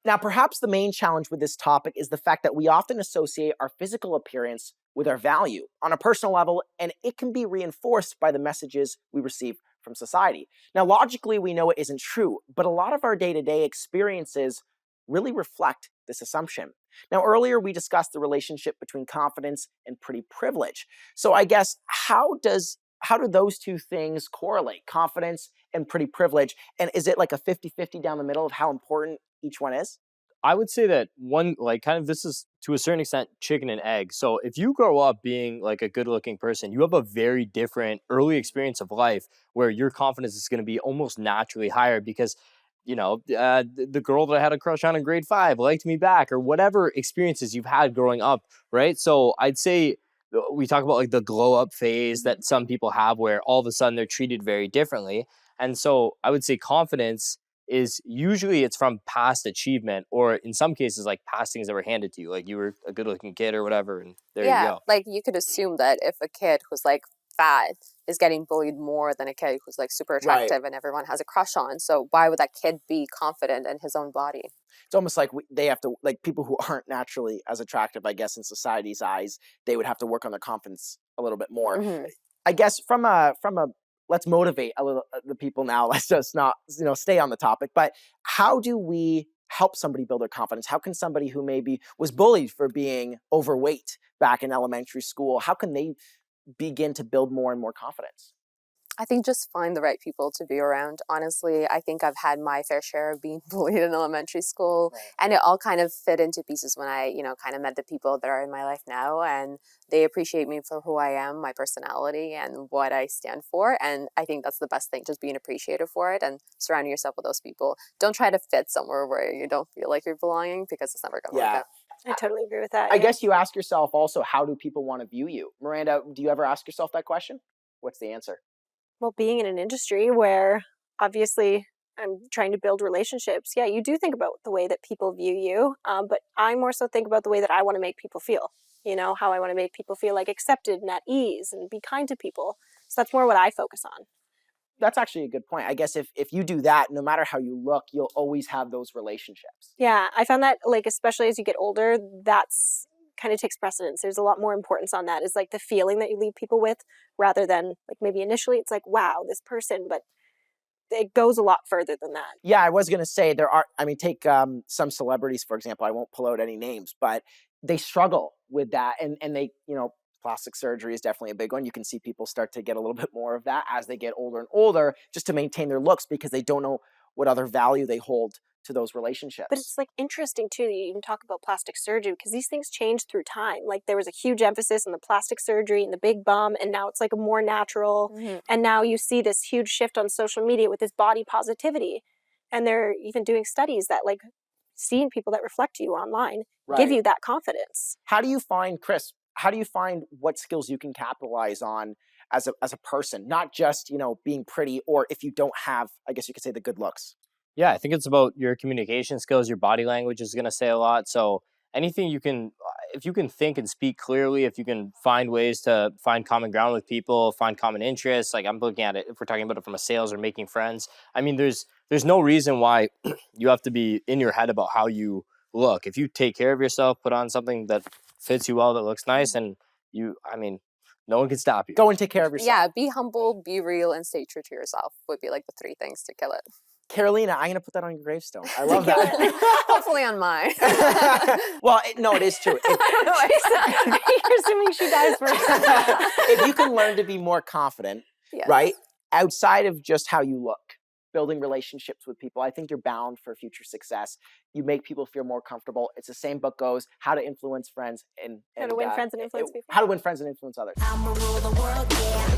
Now, perhaps the main challenge with this topic is the fact that we often associate our physical appearance with our value on a personal level, and it can be reinforced by the messages we receive from society. Now, logically, we know it isn't true, but a lot of our day-to-day experiences really reflect this assumption. Now, earlier we discussed the relationship between confidence and pretty privilege. So I guess how do those two things correlate, confidence and pretty privilege? And is it like a 50-50 down the middle of how important each one is? I would say that one, like, kind of, this is to a certain extent chicken and egg. So if you grow up being like a good looking person, you have a very different early experience of life where your confidence is going to be almost naturally higher because, the girl that I had a crush on in grade 5 liked me back, or whatever experiences you've had growing up, right? So I'd say we talk about like the glow up phase that some people have where all of a sudden they're treated very differently. And so I would say confidence is usually it's from past achievement, or in some cases like past things that were handed to you, like you were a good looking kid or whatever, and there you go. Like you could assume that if a kid who's like fat is getting bullied more than a kid who's like super attractive and everyone has a crush on, so why would that kid be confident in his own body? It's almost like they have to, like, people who aren't naturally as attractive, I guess, in society's eyes, they would have to work on their confidence a little bit more. I guess from a let's motivate a little the people now. Let's just not, stay on the topic. But how do we help somebody build their confidence? How can somebody who maybe was bullied for being overweight back in elementary school, how can they begin to build more and more confidence? I think just find the right people to be around. Honestly, I think I've had my fair share of being bullied in elementary school, and it all kind of fit into pieces when I, kind of met the people that are in my life now, and they appreciate me for who I am, my personality, and what I stand for. And I think that's the best thing, just being appreciative for it and surrounding yourself with those people. Don't try to fit somewhere where you don't feel like you're belonging, because it's never going to work out. I totally agree with that. I guess you ask yourself also, how do people want to view you? Miranda, do you ever ask yourself that question? What's the answer? Well, being in an industry where obviously I'm trying to build relationships, you do think about the way that people view you, but I more so think about the way that I want to make people feel, how I want to make people feel like accepted and at ease and be kind to people. So that's more what I focus on. That's actually a good point. I guess if you do that, no matter how you look, you'll always have those relationships. Yeah, I found that, like, especially as you get older, that's kind of takes precedence. There's a lot more importance on that. Is like the feeling that you leave people with, rather than like maybe initially it's like, wow, this person, but it goes a lot further than that. Yeah, I was going to say take some celebrities, for example. I won't pull out any names, but they struggle with that. And they, plastic surgery is definitely a big one. You can see people start to get a little bit more of that as they get older and older, just to maintain their looks, because they don't know what other value they hold to those relationships. But it's like interesting too that you even talk about plastic surgery, because these things change through time. Like there was a huge emphasis on the plastic surgery and the big bum, and now it's like a more natural. And now you see this huge shift on social media with this body positivity. And they're even doing studies that like seeing people that reflect you online give you that confidence. How do you find, Chris, what skills you can capitalize on as a person, not just, being pretty, or if you don't have, I guess you could say, the good looks? Yeah, I think it's about your communication skills. Your body language is going to say a lot. So anything if you can think and speak clearly, if you can find ways to find common ground with people, find common interests, like I'm looking at it, if we're talking about it from a sales or making friends, I mean, there's no reason why you have to be in your head about how you look. If you take care of yourself, put on something that fits you well, that looks nice, and no one can stop you. Go and take care of yourself. Yeah, be humble, be real, and stay true to yourself would be like the 3 things to kill it. Karolina, I'm going to put that on your gravestone. I love that. Hopefully on mine. Well, no, it is true. You're assuming she dies first. If you can learn to be more confident, right, outside of just how you look, building relationships with people, I think you're bound for future success. You make people feel more comfortable. It's the same book goes, How to Influence Friends and How to Win Friends and Influence People. How to Win Friends and Influence Others. I'ma rule the world, yeah.